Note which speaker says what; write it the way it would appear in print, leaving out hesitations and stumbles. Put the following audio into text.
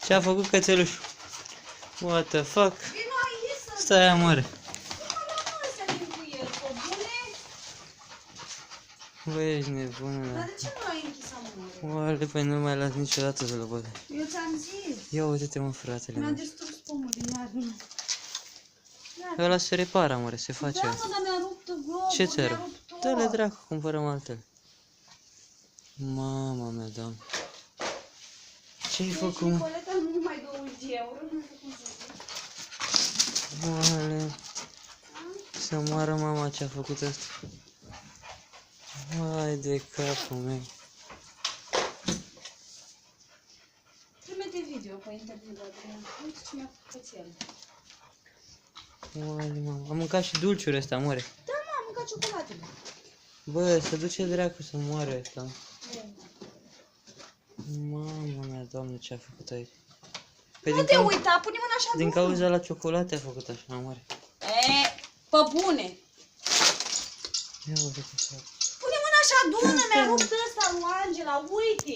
Speaker 1: Ce-a făcut cățelușul? What the fuck?
Speaker 2: Vino aici să...
Speaker 1: Stai, amore. Băi, ești nebună,
Speaker 2: Dar
Speaker 1: da.
Speaker 2: de ce nu l-ai închis, amore?
Speaker 1: Oale, păi nu mai las niciodată să-l văd.
Speaker 2: Eu ți-am zis.
Speaker 1: Ia uite-te, mă, fratele
Speaker 2: Mi-a
Speaker 1: meu.
Speaker 2: distrus pomul din iarnă.
Speaker 1: Ăla se repară, amore, se face
Speaker 2: Da,
Speaker 1: asta.
Speaker 2: mă, dar mi-a rupt globul,
Speaker 1: Ce ți-a
Speaker 2: mi-a
Speaker 1: rupt?
Speaker 2: rupt tot.
Speaker 1: Dă-le dracu, cumpărăm altele. Mama mea, doamne. Ce-ai
Speaker 2: Deci,
Speaker 1: făcut, mă?
Speaker 2: Nicoleta, nu numai 20 euro, nu știu cum să zic.
Speaker 1: Oale. Să moară mama ce-a făcut asta. Hai de capul meu.
Speaker 2: Trimite video pe internet, Adrian. Uite ce mi-a făcut el.
Speaker 1: Oale, mama. Am mâncat și dulciuri ăsta, amore.
Speaker 2: Da, mă, am mâncat ciocolatele.
Speaker 1: Bă, să duce dracu să moare ăsta. Mama mea, doamne, ce a făcut aici? Păi
Speaker 2: Nu te uita, pune mâna așa
Speaker 1: din
Speaker 2: bună.
Speaker 1: cauza la ciocolate a făcut așa, amore.
Speaker 2: Pe bune.
Speaker 1: Ia uite ce fac.
Speaker 2: Pune mâna așa bună, mi-a rupt ăsta lui Angela, uite.